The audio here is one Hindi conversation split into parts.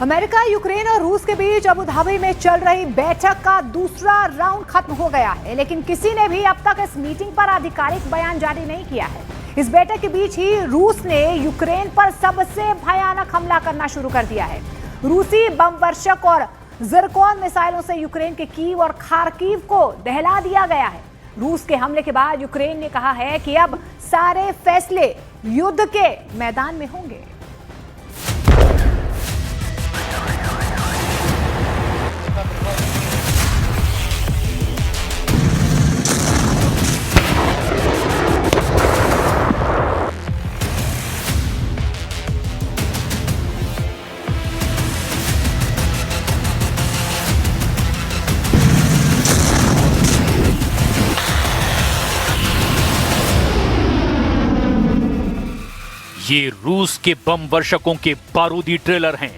अमेरिका, यूक्रेन और रूस के बीच अबू धाबी में चल रही बैठक का दूसरा राउंड खत्म हो गया है, लेकिन किसी ने भी अब तक इस मीटिंग पर आधिकारिक बयान जारी नहीं किया है। इस बैठक के बीच ही रूस ने यूक्रेन पर सबसे भयानक हमला करना शुरू कर दिया है। रूसी बम वर्षक और ज़िरकॉन मिसाइलों से यूक्रेन के कीव और खार्किव को दहला दिया गया है। रूस के हमले के बाद यूक्रेन ने कहा है कि अब सारे फैसले युद्ध के मैदान में होंगे। ये रूस के बम वर्षकों के बारूदी ट्रेलर हैं।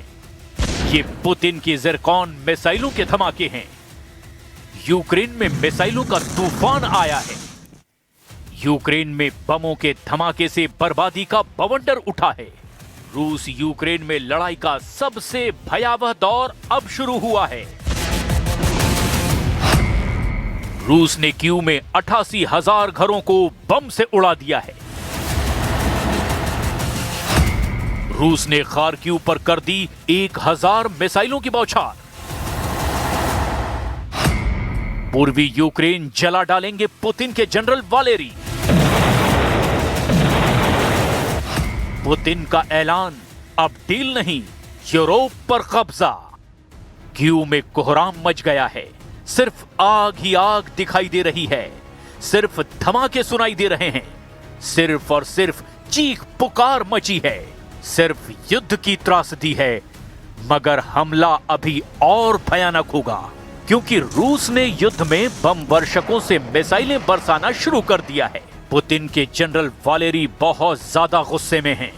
ये पुतिन की ज़िरकॉन मिसाइलों के धमाके हैं। यूक्रेन में मिसाइलों का तूफान आया है। यूक्रेन में बमों के धमाके से बर्बादी का बवंडर उठा है। रूस यूक्रेन में लड़ाई का सबसे भयावह दौर अब शुरू हुआ है। रूस ने कीव में 88,000 घरों को बम से उड़ा दिया है। रूस ने खार्किव पर कर दी 1,000 मिसाइलों की बौछार। पूर्वी यूक्रेन जला डालेंगे पुतिन के जनरल वालेरी। पुतिन का ऐलान, अब डील नहीं, यूरोप पर कब्जा। कीव में कोहराम मच गया है। सिर्फ आग ही आग दिखाई दे रही है। सिर्फ धमाके सुनाई दे रहे हैं। सिर्फ और सिर्फ चीख पुकार मची है। सिर्फ युद्ध की त्रासदी है, मगर हमला अभी और भयानक होगा, क्योंकि रूस ने युद्ध में बम वर्षकों से मिसाइलें बरसाना शुरू कर दिया है। पुतिन के जनरल वालेरी बहुत ज्यादा गुस्से में हैं।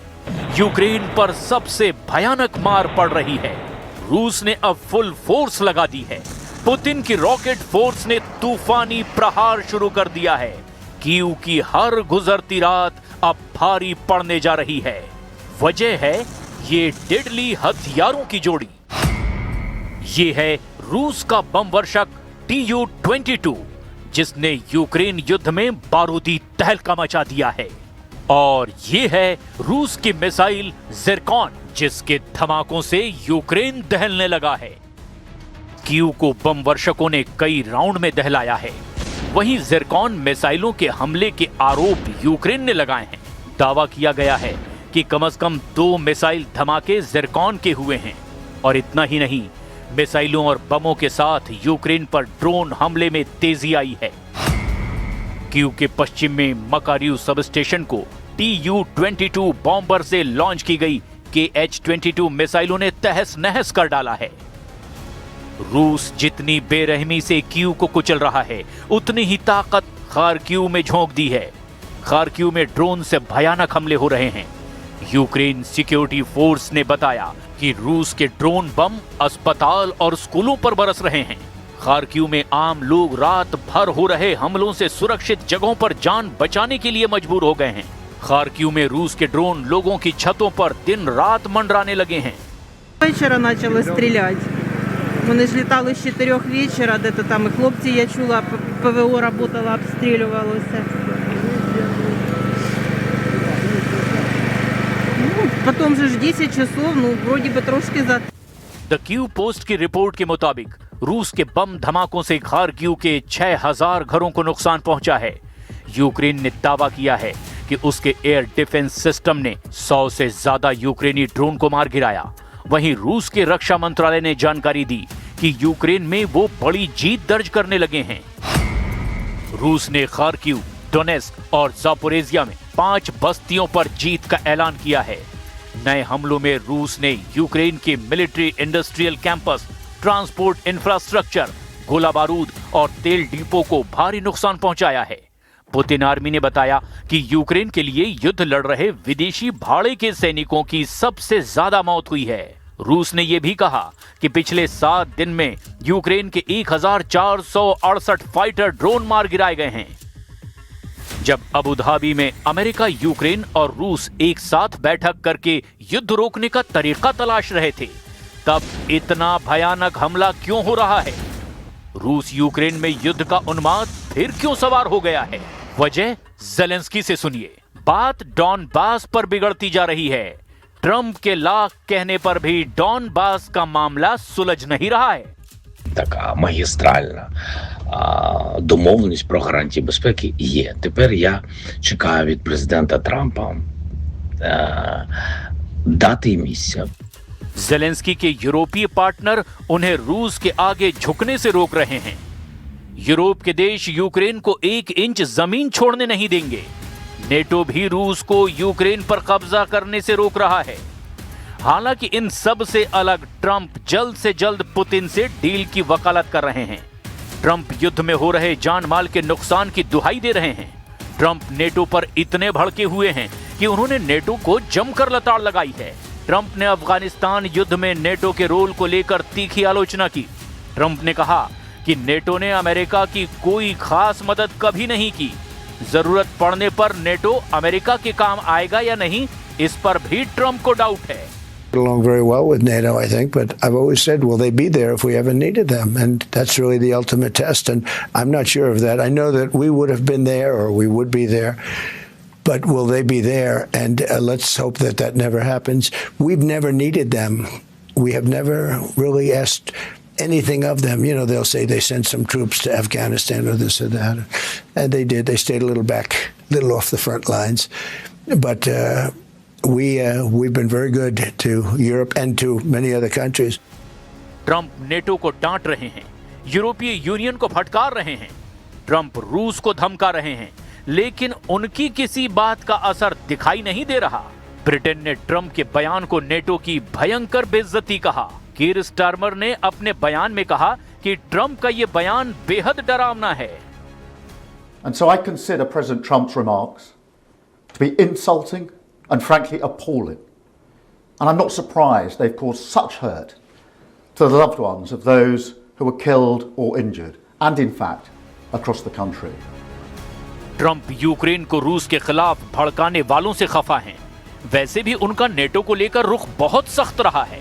यूक्रेन पर सबसे भयानक मार पड़ रही है। रूस ने अब फुल फोर्स लगा दी है। पुतिन की रॉकेट फोर्स ने तूफानी प्रहार शुरू कर दिया है। कीव की हर गुजरती रात अब भारी पड़ने जा रही है। वजह है ये डेडली हथियारों की जोड़ी। ये है रूस का बम वर्षक Tu-22, जिसने यूक्रेन युद्ध में बारूदी तहलका मचा दिया है। और ये है रूस की मिसाइल ज़िरकॉन, जिसके धमाकों से यूक्रेन दहलने लगा है। कीव को बम वर्षकों ने कई राउंड में दहलाया है। वहीं ज़िरकॉन मिसाइलों के हमले के आरोप यूक्रेन ने लगाए हैं। दावा किया गया है कि कम से कम 2 मिसाइल धमाके ज़िरकॉन के हुए हैं। और इतना ही नहीं, मिसाइलों और बमों के साथ यूक्रेन पर ड्रोन हमले में तेजी आई है। कीव के पश्चिम में मकारिव सब स्टेशन को Tu-22 बॉम्बर से लॉन्च की गई Kh-22 मिसाइलों ने तहस नहस कर डाला है। रूस जितनी बेरहमी से कीव को कुचल रहा है, उतनी ही ताकत खार्किव में झोंक दी है। खार्किव में ड्रोन से भयानक हमले हो रहे हैं। यूक्रेन सिक्योरिटी फोर्स ने बताया कि रूस के ड्रोन बम अस्पताल और स्कूलों पर बरस रहे हैं। खार्किव में आम लोग रात भर हो रहे हमलों से सुरक्षित जगहों पर जान बचाने के लिए मजबूर हो गए हैं। खार्किव में रूस के ड्रोन लोगों की छतों पर दिन रात मंडराने लगे हैं। Вечора почали стріляти. Вони ж літали з 4 вечора, де-то там і хлопці, я чула, ПВО работало, обстрілювалося. Потом же 10 часов, вроде бы трошки за... द क्यू पोस्ट की रिपोर्ट के मुताबिक रूस के बम धमाकों से खार्किव के 6,000 घरों को नुकसान पहुंचा है। यूक्रेन ने दावा किया है कि उसके एयर डिफेंस सिस्टम ने 100 से ज्यादा यूक्रेनी ड्रोन को मार गिराया। वहीं रूस के रक्षा मंत्रालय ने जानकारी दी कि यूक्रेन में वो बड़ी जीत दर्ज करने लगे हैं। रूस ने खार्किव, डोनेस्क और ज़ापोरिज़िया में 5 बस्तियों पर जीत का ऐलान किया है। नए हमलों में रूस ने यूक्रेन के military industrial campus, transport infrastructure, गोला बारूद और तेल डिपो को भारी नुकसान पहुंचाया है। पुतिन आर्मी ने बताया कि यूक्रेन के लिए युद्ध लड़ रहे विदेशी भाड़े के सैनिकों की सबसे ज्यादा मौत हुई है। रूस ने यह भी कहा कि पिछले 7 दिन में यूक्रेन के 1468 फाइटर ड्रोन मार गिराए गए हैं। जब अबू धाबी में अमेरिका, यूक्रेन और रूस एक साथ बैठक करके युद्ध रोकने का तरीका तलाश रहे थे, तब इतना भयानक हमला क्यों हो रहा है? रूस यूक्रेन में युद्ध का उन्माद फिर क्यों सवार हो गया है? वजह ज़ेलेंस्की से सुनिए। बात डॉनबास पर बिगड़ती जा रही है। ट्रंप के लाख कहने पर भी डॉनबास का मामला सुलझ नहीं रहा है। Така магістральна домовленість про гарантії безпеки є. Тепер я чекаю від президента Трампа дати і місця. ज़ेलेंस्की के यूरोपीय पार्टनर उन्हें रूस के आगे झुकने से रोक रहे हैं। यूरोप के देश यूक्रेन को 1 इंच जमीन छोड़ने नहीं देंगे। नेटो भी रूस को यूक्रेन पर कब्जा करने से रोक रहा है। हालांकि इन सब से अलग ट्रंप जल्द से जल्द पुतिन से डील की वकालत कर रहे हैं। ट्रंप युद्ध में हो रहे जान माल के नुकसान की दुहाई दे रहे हैं। ट्रंप नेटो पर इतने भड़के हुए हैं कि उन्होंने नेटो को जमकर लताड़ लगाई है। ट्रंप ने अफगानिस्तान युद्ध में नेटो के रोल को लेकर तीखी आलोचना की। ट्रंप ने कहा कि नेटो ने अमेरिका की कोई खास मदद कभी नहीं की। जरूरत पड़ने पर नेटो अमेरिका के काम आएगा या नहीं, इस पर भी ट्रंप को डाउट है। Along very well with NATO, I think, but I've always said, will they be there if we ever needed them? And that's really the ultimate test. And I'm not sure of that. I know that we would have been there, or we would be there, but will they be there? And let's hope that that never happens. We've never needed them. We have never really asked anything of them. You know, they'll say they sent some troops to Afghanistan or this or that, and they did. They stayed a little back, a little off the front lines, but. We've been very good to Europe and to many other countries. Trump NATO को डांट रहे हैं, यूरोपीय यूनियन को फटकार रहे हैं, ट्रंप रूस को धमका रहे हैं, लेकिन उनकी किसी बात का असर दिखाई नहीं दे रहा। ब्रिटेन ने ट्रंप के बयान को नेटो की भयंकर बेइज्जती कहा। कीर स्टारमर ने अपने बयान में कहा कि ट्रंप का यह बयान बेहद डरावना है। And so I consider President Trump's remarks to be insulting and frankly appalling. And I'm not surprised they've caused such hurt to the loved ones of those who were killed or injured, and in fact, across the country. Trump Ukraine को रूस के खिलाफ भड़काने वालों से खफा हैं। वैसे भी उनका नेटो को लेकर रुख बहुत सख्त रहा है।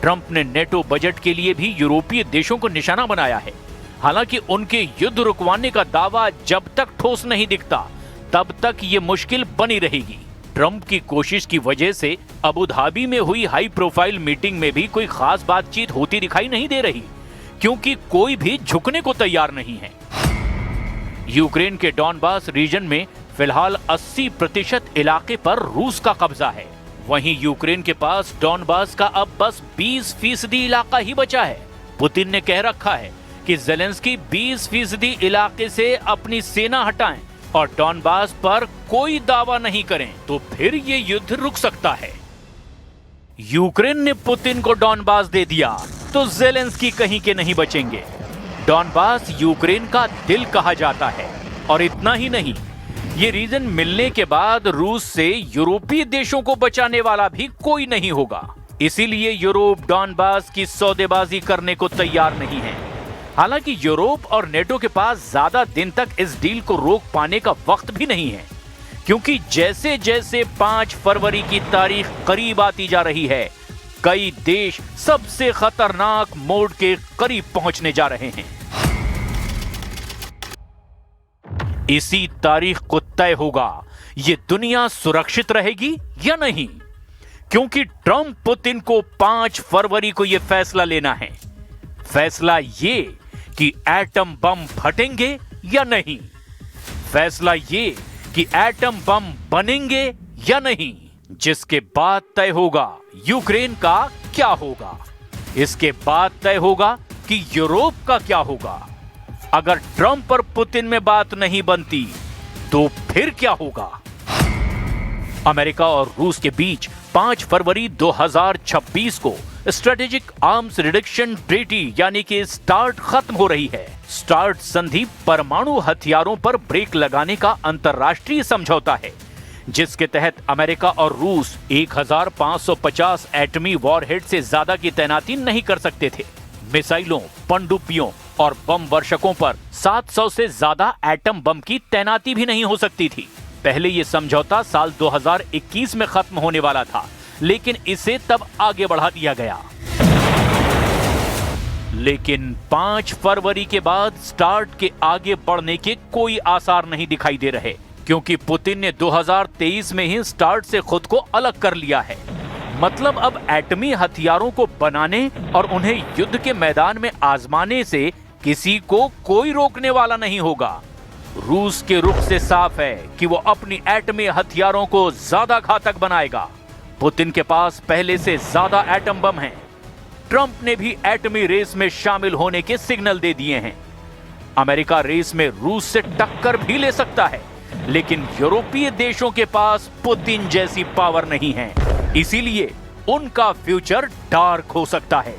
ट्रंप ने नेटो बजट के लिए भी यूरोपीय देशों को निशाना बनाया है। हालांकि उनके युद्ध रुकवाने का दावा जब तक ठोस नहीं दिखता, तब तक ये मुश्किल बनी रहेगी। ट्रंप की कोशिश की वजह से अबू धाबी में हुई हाई प्रोफाइल मीटिंग में भी कोई खास बातचीत होती दिखाई नहीं दे रही, क्योंकि कोई भी झुकने को तैयार नहीं है। यूक्रेन के डॉनबास रीजन में फिलहाल 80% इलाके पर रूस का कब्जा है। वहीं यूक्रेन के पास डॉनबास का अब बस 20% इलाका ही बचा है। पुतिन ने कह रखा है कि ज़ेलेंस्की 20% इलाके से अपनी सेना हटाएं और डॉनबास पर कोई दावा नहीं करें, तो फिर ये युद्ध रुक सकता है। यूक्रेन ने पुतिन को डॉनबास दे दिया तो ज़ेलेंस्की कहीं के नहीं बचेंगे। डॉनबास यूक्रेन का दिल कहा जाता है, और इतना ही नहीं, ये रीजन मिलने के बाद रूस से यूरोपीय देशों को बचाने वाला भी कोई नहीं होगा। इसीलिए यूरोप डॉनबास की सौदेबाजी करने को तैयार नहीं है। हालांकि यूरोप और नेटो के पास ज्यादा दिन तक इस डील को रोक पाने का वक्त भी नहीं है, क्योंकि जैसे जैसे 5 फरवरी की तारीख करीब आती जा रही है, कई देश सबसे खतरनाक मोड़ के करीब पहुंचने जा रहे हैं। इसी तारीख को तय होगा ये दुनिया सुरक्षित रहेगी या नहीं, क्योंकि ट्रंप पुतिन को 5 फरवरी को यह फैसला लेना है। फैसला ये कि एटम बम फटेंगे या नहीं, फैसला ये कि एटम बम बनेंगे या नहीं, जिसके बाद तय होगा यूक्रेन का क्या होगा। इसके बाद तय होगा कि यूरोप का क्या होगा। अगर ट्रंप और पुतिन में बात नहीं बनती तो फिर क्या होगा। अमेरिका और रूस के बीच 5 फरवरी 2026 को स्ट्रेटेजिक आर्म्स रिडक्शन ट्रीटी यानी कि स्टार्ट खत्म हो रही है। स्टार्ट संधि परमाणु हथियारों पर ब्रेक लगाने का अंतर्राष्ट्रीय समझौता है, जिसके तहत अमेरिका और रूस 1550 एटमी वॉरहेड से ज्यादा की तैनाती नहीं कर सकते थे। मिसाइलों, पनडुब्बियों और बम वर्षकों पर 700 से ज्यादा एटम बम की तैनाती भी नहीं हो सकती थी। पहले ये समझौता साल 2021 में खत्म होने वाला था, लेकिन इसे तब आगे बढ़ा दिया गया। लेकिन 5 फरवरी के बाद स्टार्ट के आगे बढ़ने के कोई आसार नहीं दिखाई दे रहे, क्योंकि पुतिन ने 2023 में ही स्टार्ट से खुद को अलग कर लिया है। मतलब अब एटमी हथियारों को बनाने और उन्हें युद्ध के मैदान में आजमाने से किसी को कोई रोकने वाला नहीं होगा। रूस के रुख से साफ है कि वो अपनी एटमी हथियारों को ज्यादा घातक बनाएगा। पुतिन के पास पहले से ज्यादा एटम बम हैं। ट्रंप ने भी एटमी रेस में शामिल होने के सिग्नल दे दिए हैं। अमेरिका रेस में रूस से टक्कर भी ले सकता है, लेकिन यूरोपीय देशों के पास पुतिन जैसी पावर नहीं है, इसीलिए उनका फ्यूचर डार्क हो सकता है।